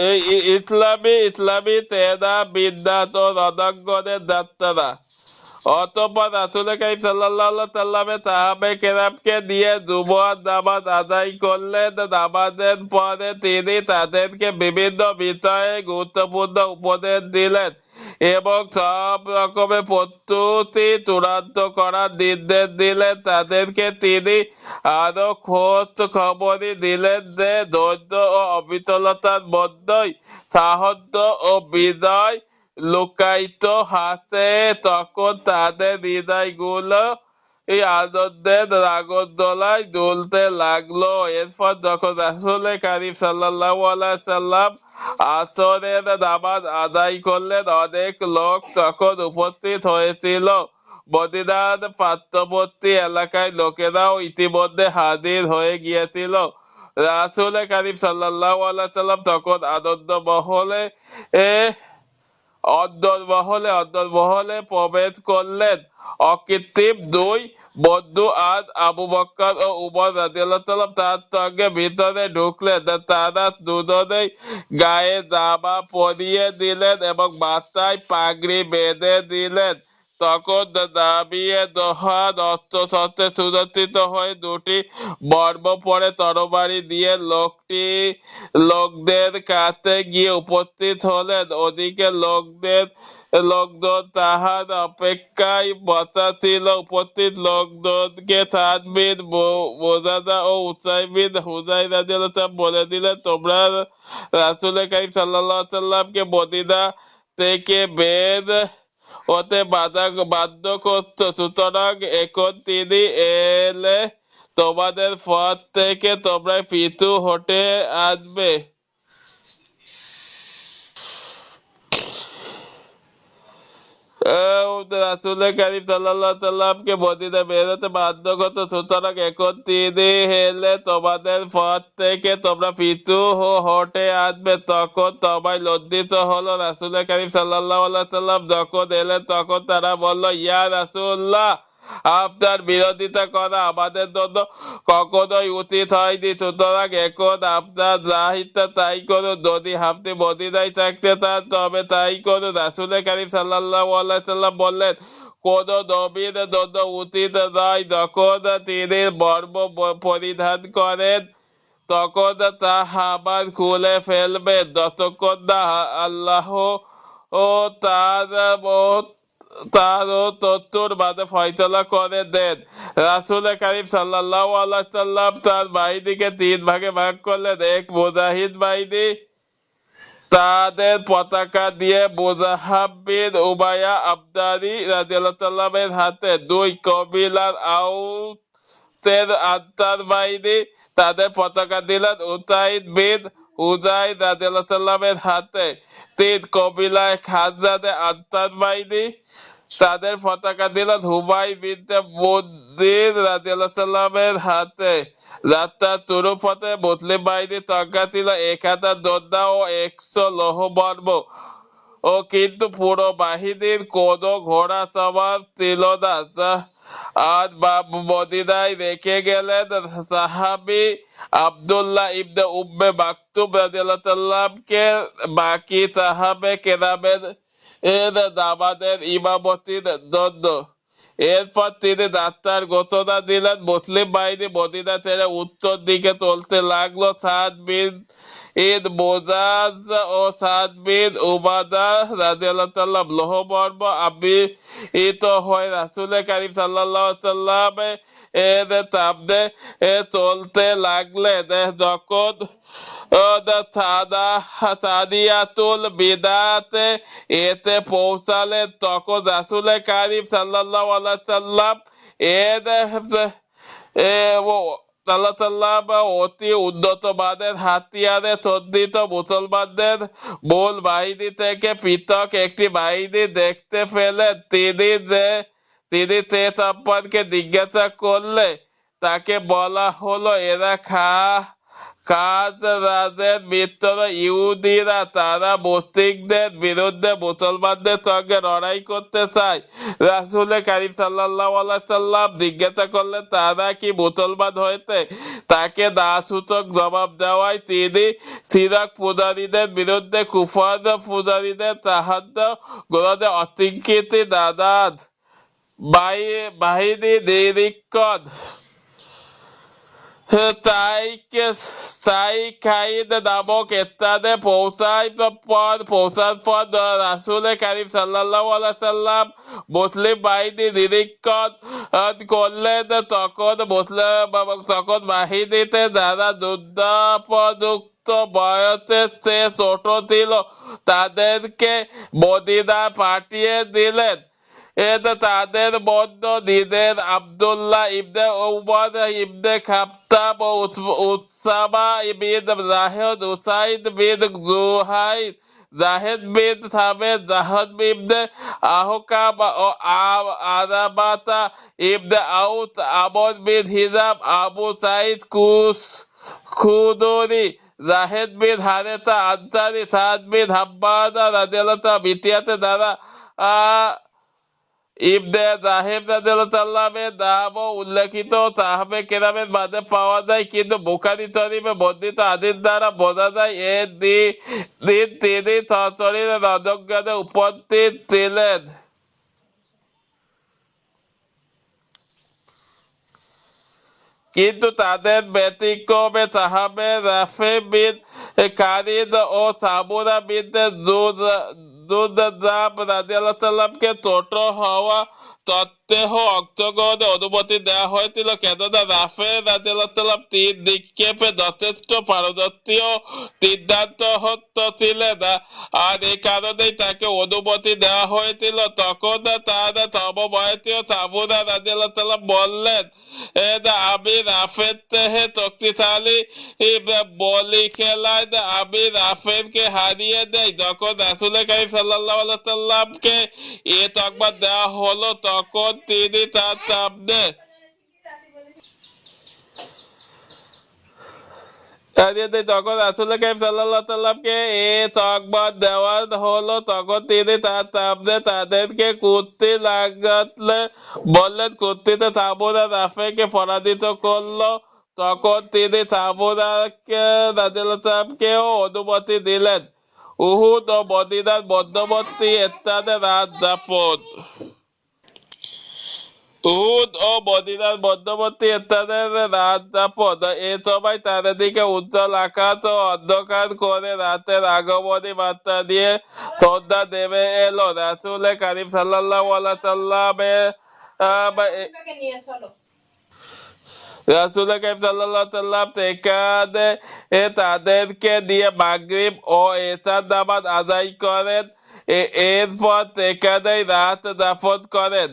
এই ইসলামী তেরা বিদ্যাত রণাঙ্গনের যাত্রা। অতঃপর রাসূল কারীম সাল্লাল্লাহু সাল্লামে সাহাবে কেরামকে দিয়ে জুমুয়ার নামাজ আদায় করলেন। নামাজের পরে তিনি তাদেরকে বিভিন্ন বিষয়ে গুরুত্বপূর্ণ উপদেশ দিলেন এবং সব রকমের প্রস্তুতি চূড়ান্ত করার নির্দেশ দিলেন। তাদেরকে তিনি আরো খোঁজ খবরই দিলেন যে ধৈর্য ও অবিচলতার মধ্যেই সাহস ও বিজয় লুকায়িত হাতে। তখন তাদের হৃদয়গুলো এই আনন্দের নাগরদোলায় দুলতে লাগলো। এরপর যখন রাসূল কারীম সাল্লাল্লাহু আলাইহি সাল্লাম আসরের নামাজ আদায় করলেন, অনেক লোক তখন উপস্থিত হয়েছিল। মদিনার পার্শ্ববর্তী এলাকায় লোকেরাও ইতিমধ্যে হাজির হয়ে গিয়েছিল। রাসূল কারীম সাল্লাল্লাহু আলাইহি সাল্লাম তখন অন্দরমহলে প্রবেশ করলেন। অকৃত্রিম দুই বন্ধু আজ আবু বকর ও উমর রাদিয়াল্লাহু তাআলা তার সঙ্গে ভিতরে ঢুকলেন। তারা দুজনেই গায়ে জামা পরিয়ে দিলেন এবং মাথায় পাগড়ি বেঁধে দিলেন। তখন নামিয়ে দোহান অস্ত্রশস্ত্রে সুরক্ষিত হয়ে দুটি বর্ম পরে তরবারি দিয়ে লোকদের কাছে গিয়ে উপস্থিত হলেন। ওদিকে লোকজন তাহার অপেক্ষায় বসা ছিল। উপস্থিত লোকজনকে সাদ বিন মুজাদা ও উসাইদ বিন হুযাইর রাদিয়াল্লাহু তাআলা বলে দিলেন, তোমরা রাসূল কারীম সাল্লাল্লাহু আলাইহি সাল্লামকে মদিনা থেকে বের হতে বাধ্য করছো, সুতরাং এখন তিনি এলে তোমাদের পথ থেকে তোমরা পিছু হটে আসবে। রাসূল কারীম সাল্লাল্লাহু সাল্লামকে মদিনা বের হতে বাধ্য করতো, সুতরাং এখন তিনি এলে তোমাদের পথ থেকে তোমরা পিছু হটে আসবে। তখন সবাই লজ্জিত হলো। রাসূল কারীম সাল্লাল্লাহু সাল্লাম যখন এলেন তখন তারা বলল, ইয়া রাসূলুল্লাহ, আপনার বিরোধিতা করা আমাদের জন্য কখনোই উচিত হয়নি, সুতরাং এখন আপনার যা ইচ্ছা তাই করুন। যদি আপনি মদিনায় থাকতে চান তবে তাই করুন। রাসূল কারীম সাল্লাল্লাহু আলাইহি সাল্লাম বললেন, কোন নবীর জন্য উচিত নয় যখন তিনি বর্ম পরিধান করেন তখন তা আবার খুলে ফেলবেন যতক্ষণ না আল্লাহ ও তার তথ্যর বাদে ফয়সালা করে দেন। রাসূল কারীম সাল্লাল্লাহু আলাইহি সাল্লাম তার বাহিনীকে তিন ভাগে ভাগ করলেন। এক, মুজাহিদ বাহিনী, তাদের পতাকা দিয়ে মুজাহাব বিন উমাইয়া আবদারি রাদিয়াল্লাহু তাআলা এর হাতে। দুই, কবিলার আউসের আনসার বাহিনী, তাদের পতাকা দিলেন উসাইদ বিন হুযাইর রাদিয়াল্লাহু তাআলা এর হাতে। তিন, কবিলায় খাজরাজের আনসার বাহিনী, তাদের পতাকা দিলেন হুমায়ু বিনতে মুনজির রাদিয়াল্লাহু তাআলা এর হাতে। যাত্রার শুরু পথে মুসলিম বাহিনীর সংখ্যা ছিল 1000 যোদ্ধা ও 100 লৌহবর্ম কিন্তু পুরো বাহিনীর কোনো ঘোড়া সওয়ার ছিল না। আর মদিনায় রেখে গেলেন সাহাবী আব্দুল্লাহ ইবনে উম্মে মাকতুম রাদিয়াল্লাহু তাআলা কে বাকি সাহাবে কেরামের নামাজের ইমামতির জন্য। এরপর তিনি যাত্রার ঘোষণা দিলেন। মুসলিম বাহিনী মদিনা ছেড়ে উত্তর দিকে চলতে লাগলো। সাদ বিন মুআয ও সাদ বিন উবাদা রাদিয়াল্লাহু তাআলা লৌহবর্ম আবৃত হয়ে রাসূল কারীম সাল্লাল্লাহু আলাইহি সাল্লাম এর সামনে চলতে লাগলেন। যখন সাদিয়াতুল বিদাতে এতে পৌঁছালেন তখন রাসূল কারীম সাল্লাল্লাহু আলাইহি সাল্লাম অতি উন্নত মানের হাতিয়ারে সজ্জিত মুসলমানদের মূল বাহিনী থেকে পৃথক একটি বাহিনী দেখতে পেলেন। তিনি সে সম্পর্কে জিজ্ঞাসা করলে তাকে বলা হলো, এরা খাজরাজের মিত্র ইহুদিরা তারা মুশরিকদের বিরুদ্ধে মুসলমানদের সঙ্গে লড়াই করতে চায়। রাসূল কারীম সাল্লাল্লাহু আলাইহি সাল্লাম জিজ্ঞাসা করলেন তারা কি মুসলমান হয়েছে? তাকে না সূচক জবাব দেওয়ায় তিনি শিরক পূজারীদের বিরুদ্ধে কুফর পূজারীদের সাহায্য গ্রহণে অস্বীকৃতি জানান। বাহিনী নিরীক্ষণ সাইখাইদ নামক স্থানে পৌঁছার পর রাসূল কারীম সাল্লাল্লাহু আলাইহি সাল্লাম মুসলিম বাহিনী নিরীক্ষণ করলেন। তখন বাহিনীতে যারা যুদ্ধোপযুক্ত বয়সের চেয়ে ছোট ছিল তাদেরকে মদীনা পাঠিয়ে দিলেন। তাদের মধ্যে নিজের আব্দুল্লাহ ইবনে উমর ইবনে খাত্তাব ও উসামা বিন জাহিদ, উসাইদ বিন জুহাইর, জাহেদ বিন সাবের, জাহদ ইবনে আহকাম ও আরাবাতা ইবনে আউস, আমর বিন হিজাম, আবু সাইদ খুদরি, জাহেদ বিন হারেসা আনসারী, সাদ বিন হাম্মাদা রাদিয়াল্লাহু আনহু ইতিহাসে যারা ইবনে জাহিম রাদিয়াল্লাহু নামও উল্লেখিত সাহাবে কেরামের মাঝে পাওয়া যায়, কিন্তু বুখারী শরীফে বর্ণিত হাদীস দ্বারা বোঝা যায় দিন তিনি সশরীরে রণাঙ্গনে উপস্থিত ছিলেন। কিন্তু তাদের ব্যতিক্রমে সাহাবে রাফি বিন খালিদ ও সামুরা বিন জুনদাব রাদিয়াল্লাহু ছোট হওয়া সত্ত্বেও অংশগ্রহণে অনুমতি দেওয়া হয়েছিল, কেননা রাফি রাদিয়াল্লাহু তীর নিক্ষেপে যথেষ্ট পারদর্শী ও সিদ্ধান্তহীন ছিলেন, আর এই কারণেই তাকে অনুমতি দেওয়া হয়েছিল। তখন তার সমবয়সী সামুরা রাদিয়াল্লাহু বললেন, আমি রাফের চেয়ে শক্তিশালী বলি খেলায় আমি রাফেরকে হারিয়ে দেই। যখন রাসূল কারীম সাল্লাল্লাহু আলাইহি সাল্লামকে এ তকমা দেওয়া হলো তখন তিনি তার সামনে যখন রাসূল কারীম সাল্লাল্লাহু আলাইহি সাল্লামকে এ তকমা দেওয়া হলো তখন তিনি তার সামনে তাদেরকে কুস্তি লাগাতে বললেন। কুস্তিতে সামুরা রাফিকে পরাজিত করলো। তখন তিনি সামুরাকে রাদিয়াল্লাহু অনুমতি দিলেন উহুদ ও মদিনার মধ্যবর্তী স্থানে রাত যাপন। উহুদ ও মদিনার মধ্যবর্তী স্থানের রাত যাপন। এ সময় চারিদিকে উজ্জ্বল আকাশ ও অন্ধকার করে রাতের আগমনী মাত্রা দিয়ে সন্ধ্যা নেমে এলো। রাসূল কারীম সাল্লাল্লাহু আলাইহি সাল্লামের রাসূল কারীম সাল্লাল্লাহু আলাইহি সাল্লাম সেখানে তাদেরকে দিয়ে মাগরিব ও এশার নামাজ আদায় করেন। এরপর সেখানেই রাত যাপন করেন।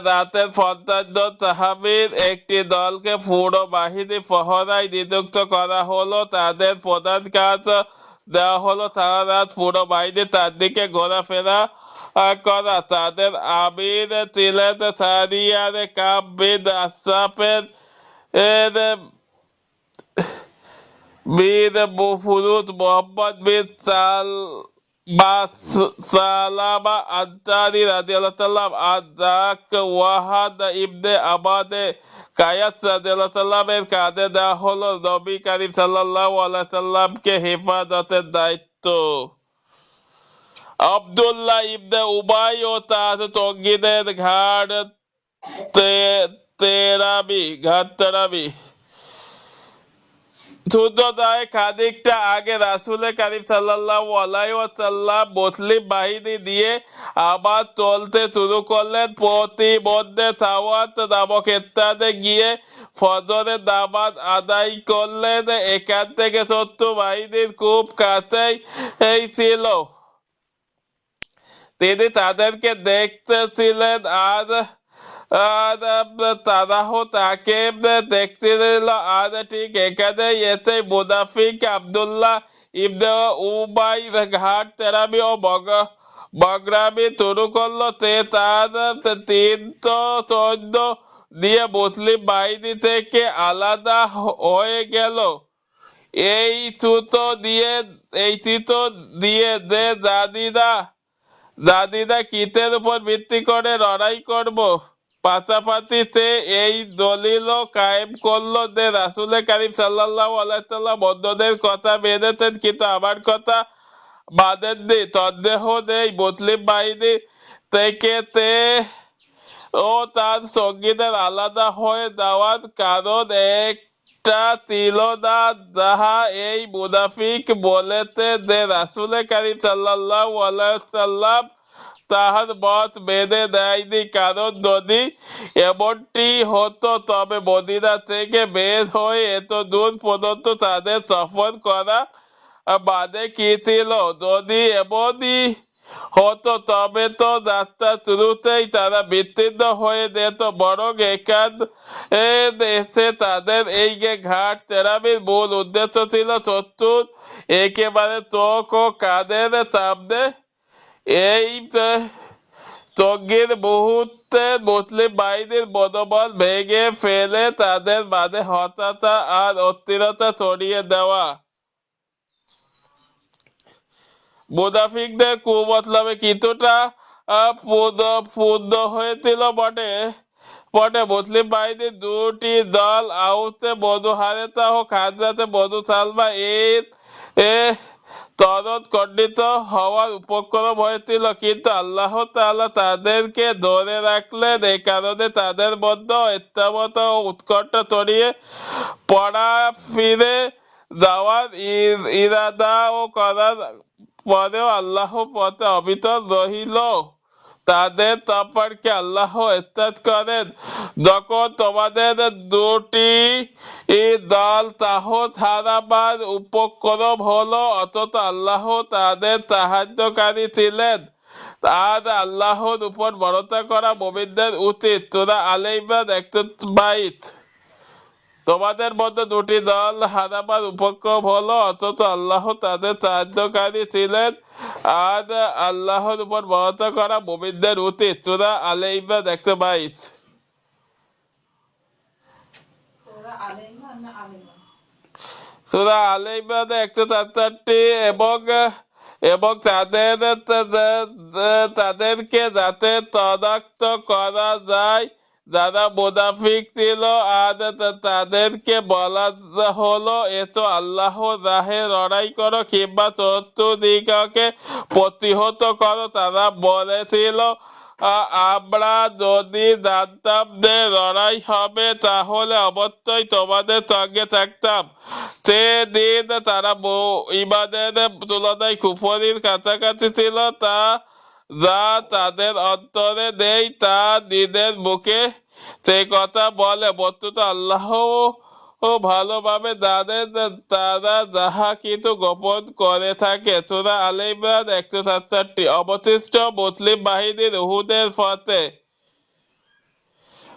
রাতের 50 জন সাহাবীর একটি দলকে পুরো বাহিনী পহরায় নিযুক্ত করা হলো। তাদের প্রধান কাজ দেওয়া হলো সারা রাত পুরো বাহিনী তার দিকে ঘোরাফেরা করা। তাদের আমির ছিলেন সারিয়ার কাব বিন আশরাফের বীর ফুরুত মোহাম্মদ বিন সালামা আনসারী রাদিয়াল্লাহু আনহু ওয়াহাদ ইবনে আবাদে কায়াস রাদিয়াল্লাহু কাঁধে দেওয়া হলো নবী কারীম সাল্লাল্লাহু আলাইহি সাল্লামকে হেফাজতের দায়িত্ব। আব্দুল্লাহ ইবনে উবাই ও তার সঙ্গীদের ঘাট তেরাবি সূর্যোদয় খানিকটা আগে রাসূল কারীম সাল্লাল্লাহু আলাইহি ওয়াসাল্লাম মুসলিম বাহিনী দিয়ে আবার চলতে শুরু করলেন। প্রতিমধ্যে সাওয়াত নামক স্থানে গিয়ে ফজরের নামাজ আদায় করলেন। এখান থেকে শত্রু বাহিনীর খুব কাছেই ছিল। তিনি তাদেরকে দেখতেছিলেন আর তারাও তাকে দেখছিল। আর ঠিক এখানেই এসে মুনাফিক আব্দুল্লাহ ইবনে উবাই ঘাট তেরাবি ও বগরামি শুরু করলো। তার 300 সৈন্য দিয়ে মুসলিম বাহিনী থেকে আলাদা হয়ে গেল। এই ছুতো দিয়ে যে জাদিদা কিতের উপর ভিত্তি করে লড়াই করব। পাশাপাশি সে এই দলিলও কায়েম করলো যে রাসূল কারীম সাল্লাল্লাহু আলাইহি সাল্লাম অন্যদের কথা মেনেছেন কিন্তু আমার কথা বাদেননি। সন্দেহ নেই মুসলিম বাহিনী থেকে ও তার সঙ্গীদের আলাদা হয়ে যাওয়ার কারণ একটা ছিল না, যাহা এই মুনাফিক বলেছে যে রাসূল কারীম সাল্লাল্লাহু আলাইহি সাল্লাম তাহার মত মেনে নেয়নি। কারণ যদি এমনটি হতো তবে মদিনা থেকে বের হয়ে এত দূর পর্যন্ত তাদের সফর করা মানে কি ছিল? যদি এমনই হতো তবে তো যাত্রা শুরুতেই তারা বিচ্ছিন্ন হয়ে যেত। বরং এসে তাদের এই ঘাট তেরাবির মূল উদ্দেশ্য ছিল শত্রুর একেবারে চোখ ও কাঁধের সামনে এই জঙ্গির মুহূর্তে মুসলিম বাহিনীর মনোবল ভেঙে ফেলে তাদের মাঝে হতাশা আর অস্থিরতা ছড়িয়ে দেওয়া। মুনাফিকদের কুমতলবে কিছুটা পূর্ণ হয়েছিল বটে বটে মুসলিম বাহিনীর দুটি দল আউসে বনু হারেতা ও খাজরাতে বনু সালমা এর তরদ খণ্ডিত হওয়ার উপক্রম হয়েছিল, কিন্তু আল্লাহ তাআলা তাদেরকে ধরে রাখলেন। এই কারণে তাদের মধ্যে ঐক্যমত ও উৎকণ্ঠ ছড়িয়ে পড়া ফিরে যাওয়ার ইরাদা ও করার পরেও আল্লাহ পথে অবিচল রহিল। তাদের সম্পর্কে আল্লাহ ইরশাদ করেন, যখন তোমাদের দুটি দল তাহত হারাবার উপক্রম হলো অথচ আল্লাহ তাদের সাহায্যকারী ছিলেন, আর আল্লাহর উপর ভরসা করা মুমিনদের উচিত। সূরা আলে ইমরান 122। তোমাদের মধ্যে দুটি দল হারাবার উপক্রম হলো অথচ আল্লাহ তাদের সাহায্যকারী ছিলেন, আর আল্লাহর উপর ভরসা করা মুমিনদের উচিত। সূরা আলে ইমরান 122। সূরা আলে ইমরানে 167 এবং তাদেরকে যাতে শনাক্ত করা যায় যারা মুনাফিক ছিল, আর তাদেরকে বলা হলো এসো আল্লাহর রাহে লড়াই করো কিংবা শত্রুদিগকে প্রতিহত করো। তারা বলেছিল, আমরা যদি জানতাম যে লড়াই হবে তাহলে অবশ্যই তোমাদের সঙ্গে থাকতাম। সেদিন তারা ইমানের তুলনায় কুফরির কাছাকাছি ছিল, যা তাদের অন্তরে নেই তা নিজের মুখে সেই কথা বলে। বস্তুত আল্লাহ ভালোভাবে জানেন তারা যাহা কিছু গোপন করে থাকে। সূরা আলে ইমরান 167। অবশিষ্ট মুসলিম বাহিনীর উহুদের পথে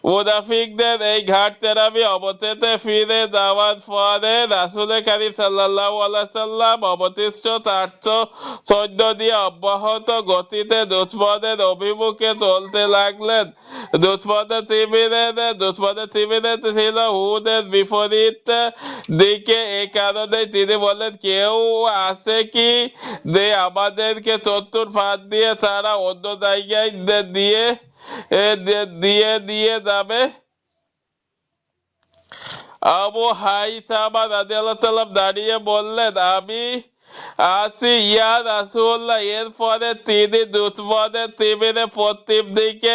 মুনাফিকদের এই ঘাট তেরামি অবশেষে ফিরে যাওয়ার পরে রাসূল কারীম সাল্লাল্লাহু আলাইহি সাল্লাম অবশিষ্ট 400 সৈন্য দিয়ে অব্যাহত গতিতে দুশমনের অভিমুখে চলতে লাগলেন। দুশমনের শিবিরে ছিল উহুদের বিপরীত দিকে। এই কারণে তিনি বললেন, কেউ আছে কি যে আমাদেরকে শত্রুর ফাঁদ দিয়ে তারা অন্য জায়গায় দিয়ে যাবে? আবু হাইসামা রাদিয়াল্লাহু তাআলা দাঁড়িয়ে বললেন, আমি আছি ইয়া রাসূলুল্লাহ। এরপরে তিনি দুশমনের শিবিরে পশ্চিম দিকে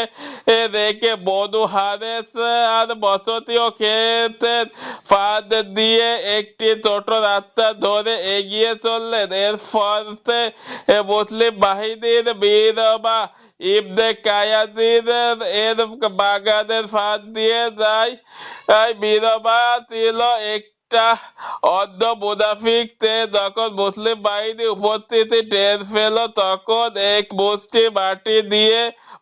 রেখে বনু হারেস আর বসতি ও ক্ষেতের ফাঁদ দিয়ে একটি ছোট রাস্তা ধরে এগিয়ে চললেন। এর ফলে মুসলিম বাহিনীর বীরবা ইবনে কায়াদির এর বাগানের ফাঁদ দিয়ে যায়। বীরবা ছিল একটা অন্ধ মুনাফিক। যখন মুসলিম বাহিনী উপস্থিতি টের পেল তখন এক মুষ্টি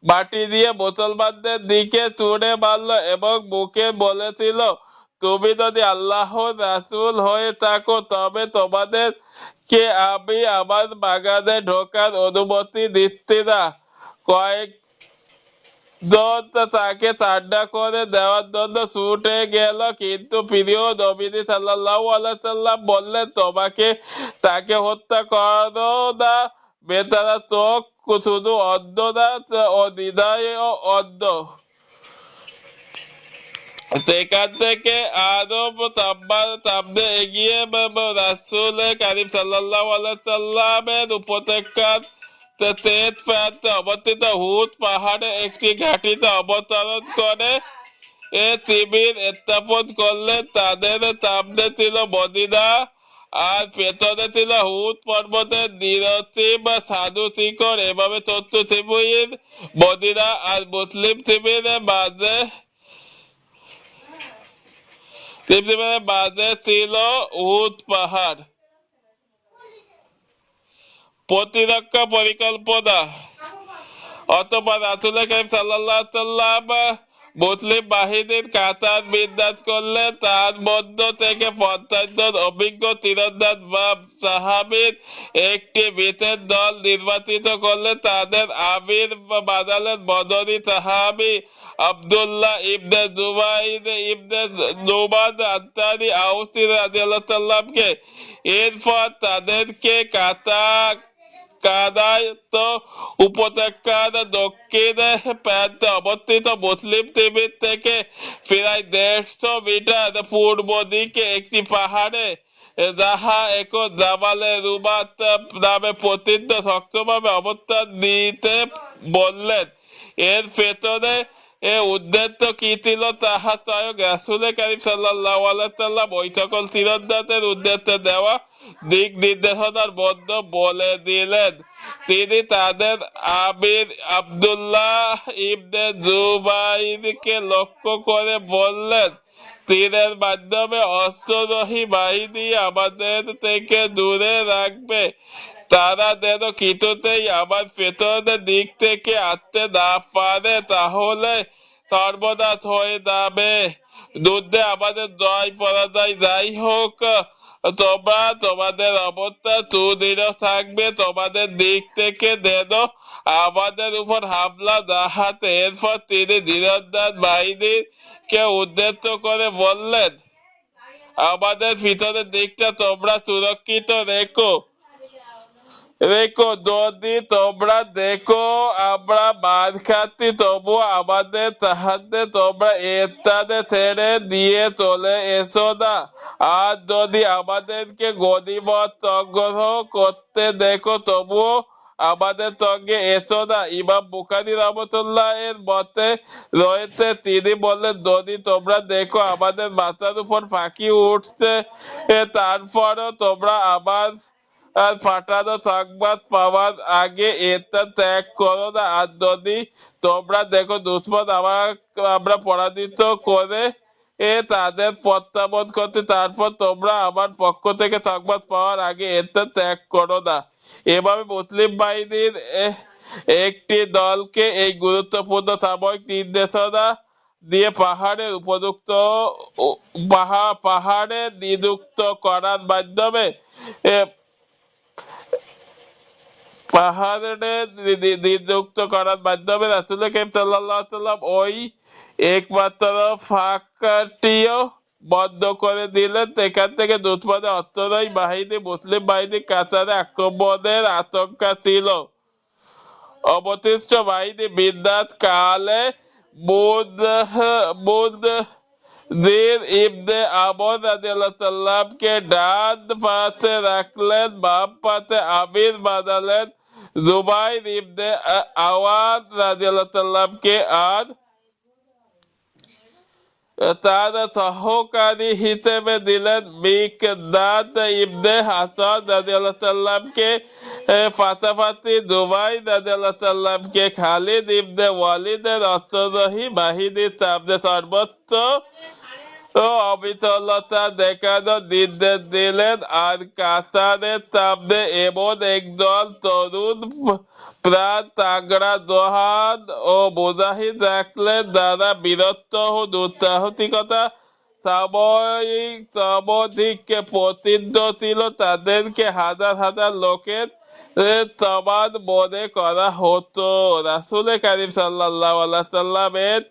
মাটি দিয়ে মুসলমানদের দিকে ছুঁড়ে মারল এবং মুখে বলেছিল, তুমি যদি আল্লাহর রাসূল হয়ে থাকো তবে তোমাদেরকে আমি আমার বাগানে ঢোকার অনুমতি দিচ্ছি না। তাকে ঠান্ডা করে দেওয়ার জন্য ছুটে গেল, কিন্তু প্রিয় নবী সাল্লাল্লাহু আলাইহি সাল্লাম বললেন, তোমাকে তাকে হত্যা করো না, বেচারা চোখ শুধু অন্ধ না, ও হৃদয় অন্ধ। সেখান থেকে আরো সামনে এগিয়ে রাসূল কারীম সাল্লাল্লাহু আলাইহি সাল্লামের উপত্যকার তেজ প্রান্তে অবস্থিত হুদ পাহাড়ে একটি ঘাঁটিতে অবতরণ করে শিবির স্থাপন করলেন। তাদের সামনে ছিল মদিনা, আর পেছনে ছিল হুদ পর্বতের নিরসীম সাধু শিখর। এভাবে ছোট্ট শিবির মদিনা আর মুসলিম শিবিরের মাঝে ছিল উহুদ পাহাড়। প্রতিরক্ষা পরিকল্পনা। অতঃপর রাসূল কারীম সাল্লাল্লাহু আলাইহি সাল্লাম মুসলিম বাহিনীর কাতার বিন্যাস করলেন। তার মধ্য থেকে 50 জন অভিজ্ঞ তীরন্দাজ বা সাহাবীর একটি বিশেষ দল নির্বাচিত করলেন। তাদের আমির বানালেন বদরী সাহাবী আব্দুল্লাহ ইবনে জুবাইর ইবনে নুমান আনসারী আউসী রাদিয়াল্লাহু তাআলাকে। এরপর তাদেরকে কাদায়ত উপত্যকার দক্ষিণ প্রান্তে অবস্থিত মুসলিম শিবির থেকে প্রায় 150 মিটার পূর্ব দিকে একটি পাহাড়ে, যাহা এখন জাবালে রুমাত নামে প্রসিদ্ধ, শক্তভাবে অবস্থান নিতে বললেন। এর পেছনে উদ্দেশ্য কি ছিল তাহা স্বয়ং রাসূল কারীম সাল্লাল্লাহু আলাইহি সাল্লাম ওই সকল তীরন্দাজের উদ্দেশ্যে দেওয়া দিক নির্দেশনার মধ্যে বলে দিলেন। তিনি তাদের আমির আব্দুল্লাহ ইবনে জুবাইরকে লক্ষ্য করে বললেন, তীরের মাধ্যমে অশ্বারোহী বাহিনী আমাদের থেকে দূরে রাখবে। তারা যেন কিছুতেই আমার পেছনের দিক থেকে আসতে না পারে, তাহলে সর্বনাশ হয়ে যাবে। যুদ্ধে আমাদের জয় পরাজয় যাই হোক, তোমরা তোমাদের অবস্থা সুদৃঢ় থাকবে। তোমাদের দিক থেকে যেন আমাদের উপর হামলা না হাতে। এরপর তিনি তীরন্দাজ বাহিনীকে উদ্দেশ্য করে বললেন, আমাদের ভিতরের দিকটা তোমরা সুরক্ষিত রেখো। যদি তোমরা দেখো আমরা মার খাচ্ছি, তবু আমাদের সাহায্যে তোমরা স্থানে ছেড়ে দিয়ে চলে এসো না। আর যদি আমাদেরকে গনিমত সংগ্রহ করতে দেখো, তবুও আমাদের সঙ্গে এসো না। ইমাম বুখারী রাহমাতুল্লাহ এর মতে রয়েছে, তিনি বললেন, যদি তোমরা দেখো আমাদের মাথার উপর পাখি উঠছে, তারপরও তোমরা আবার পাঠানো সংবাদ পাওয়ার আগে এটা ত্যাগ করো না। আর যদি তোমরা দেখো দুশ্মন আমরা পরাজিত করে তাদের প্রত্যাবর্তন করতে, তারপর তোমরা আমার পক্ষ থেকে সংবাদ পাওয়ার আগে এটা ত্যাগ করো না। এভাবে মুসলিম বাহিনীর একটি দলকে এই গুরুত্বপূর্ণ সাময়িক নির্দেশনা দিয়ে পাহাড়ে নিযুক্ত করার মাধ্যমে রাসূল কারীম সাল্লাল্লাহু আলাইহি সাল্লাম ওই একমাত্র ফাঁকটিও বন্ধ করে দিলেন। সেখান থেকে দুশ্মনের অশ্বারোহী বাহিনী মুসলিম বাহিনীর কাতারে আক্রমণের আশঙ্কা ছিল। অবশিষ্ট বাহিনী বিন্যাস কালে মুনযির ইবনে আমর রাদিয়াল্লাহু তাআলাকে ডান পাশে রাখলেন, বাম পাশে আমির বানালেন জুবাইর ইবনে আওয়াম রাদিয়াল্লাহু তাআলাকে, আর তার সহকারী হিসেবে দিলেন মিকদাদ ইবনে হাসান রাদিয়াল্লাহু তাআলাকে। পাশাপাশি জুবাইর রাদিয়াল্লাহু তাআলাকে খালিদ ইবনে ওয়ালিদের অশ্বারোহী বাহিনীর সামনে সর্বোচ্চ অবিচলতা দেখানোর নির্দেশ দিলেন। আর কাতারের সামনে এমন একদল তরুণ প্রাণ তাগড়া জওয়ান ও মুজাহিদ রাখলেন, যারা বীরত্ব ও দুঃসাহসিকতা সমধিক প্রসিদ্ধ ছিল। তাদেরকে হাজার হাজার লোকের তবাদ মনে করা হতো। রাসূল কারীম সাল্লাল্লাহু আলাইহি সাল্লামের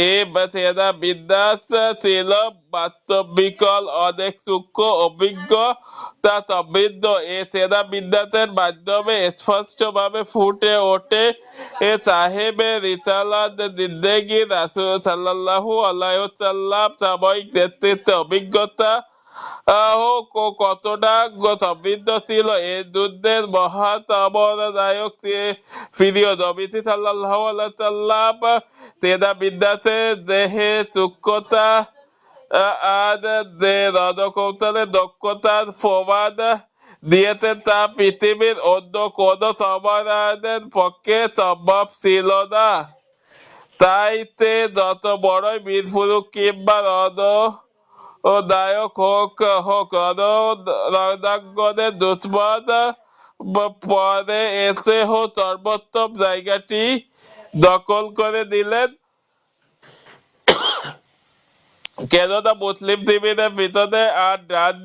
এই তেরা বিদ্যাস ছিল বাস্তবিকল অনেক সূক্ষ্ম অভিজ্ঞ তা সমৃদ্ধ। এ তেরা বিদ্যাতের মাধ্যমে স্পষ্টভাবে ফুটে ওঠে সাহেবের রিসালাত জিন্দেগি। রাসূল সাল্লাল্লাহু আলাইহি ওয়াসাল্লাম সাময়িক নেতৃত্বে অভিজ্ঞতা কতটা সমৃদ্ধ ছিল। এই যুদ্ধের মহাতমনায়ক প্রিয় নবীজি সাল্লাল্লাহু আলাইহি সাল্লাম তেরা বিদ্যাতে দেহে সূক্ষ্মতা আর রণকৌশলের দক্ষতার প্রমাণ দিয়েছেন, তা পৃথিবীর অন্য কোন সম্রাটের পক্ষে সম্ভব ছিল না। তাই যত বড়ই বীরপুরুষ কিংবা নায়ক হোক রণাঙ্গনের দুশ্মন পরে এসে সর্বোত্তম জায়গাটি দখল করে দিলেন। কেননা মুসলিম শিবিরের ভিতরে আর ডান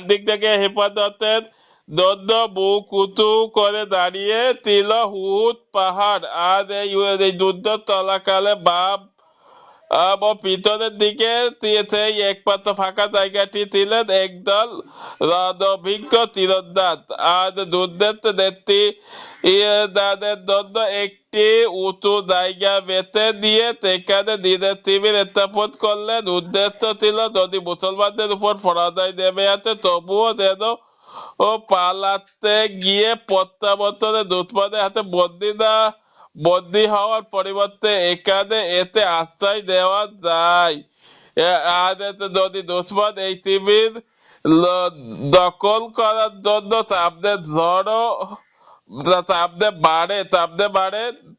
দিক থেকে হেফাজতের জন্য মুখ উঁচু করে দাঁড়িয়ে ছিল উহুদ পাহাড়। আর এই যুদ্ধ চলাকালে বাম পিছনের দিকে সেই একমাত্র ফাঁকা জায়গাটি ছিলেন একদল রণভিজ্ঞ তীরন্দাজ। আর যুদ্ধের নেতৃত্বের জন্য একটি উঁচু জায়গা বেছে দিয়ে সেখানে নিজের শিবির স্থাপন করলেন। উদ্দেশ্য ছিল যদি মুসলমানদের উপর পরাজয় নেমে আসে তবুও যেন পালাতে গিয়ে প্রত্যাবর্তনে দুশ্মনের হাতে বন্দী হওয়ার পরিবর্তে এখানে এতে আশ্রয় দেওয়া যায়। আর যদি দুশ্মন এই শিবির দখল করার জন্য সামনে বাড়ে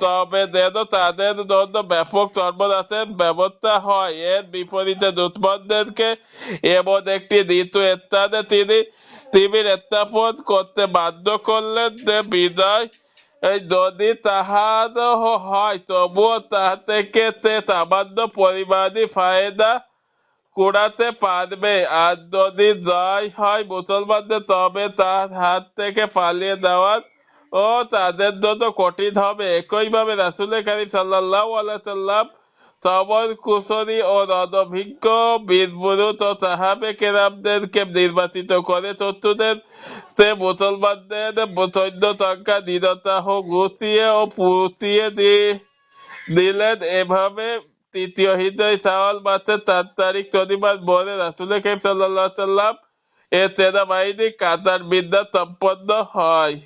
তবে যেন তাদের জন্য ব্যাপক সর্বনাশের ব্যবস্থা হয়। এর বিপরীতে দুশ্মনদেরকে এমন একটি নিচু স্থানে তিনি শিবির স্থাপন করতে বাধ্য করলেন যে বিজয় যদি তাহার হয় তবুও তাহা থেকে সামান্য পরিমাণই ফায়দা কুড়াতে পারবে। আর যদি জয় হয় মুসলমানদের তবে তার হাত থেকে পালিয়ে যাওয়ার তাদের জন্য কঠিন হবে। একইভাবে রাসূল কারীম সাল্লাল্লাহু আলাইহি সাল্লাম সমর কুশলী ও রণভিজ্ঞ বীরপুরুষ ও সাহাবে কেরামদেরকে নির্বাচিত করে শত্রুদের মুসলমানদের সৈন্য সংখ্যা নিরতাহ গুছিয়ে ও পুষিয়ে দিলেন। এভাবে তৃতীয় হিজরি শাওয়াল মাসের ৪ তারিখ শনিবার ভোরে রাসূল কারীম সাল্লাল্লাহু আলাইহি সাল্লাম এর সেনাবাহিনী কাতার বিন্যাস সম্পন্ন হয়।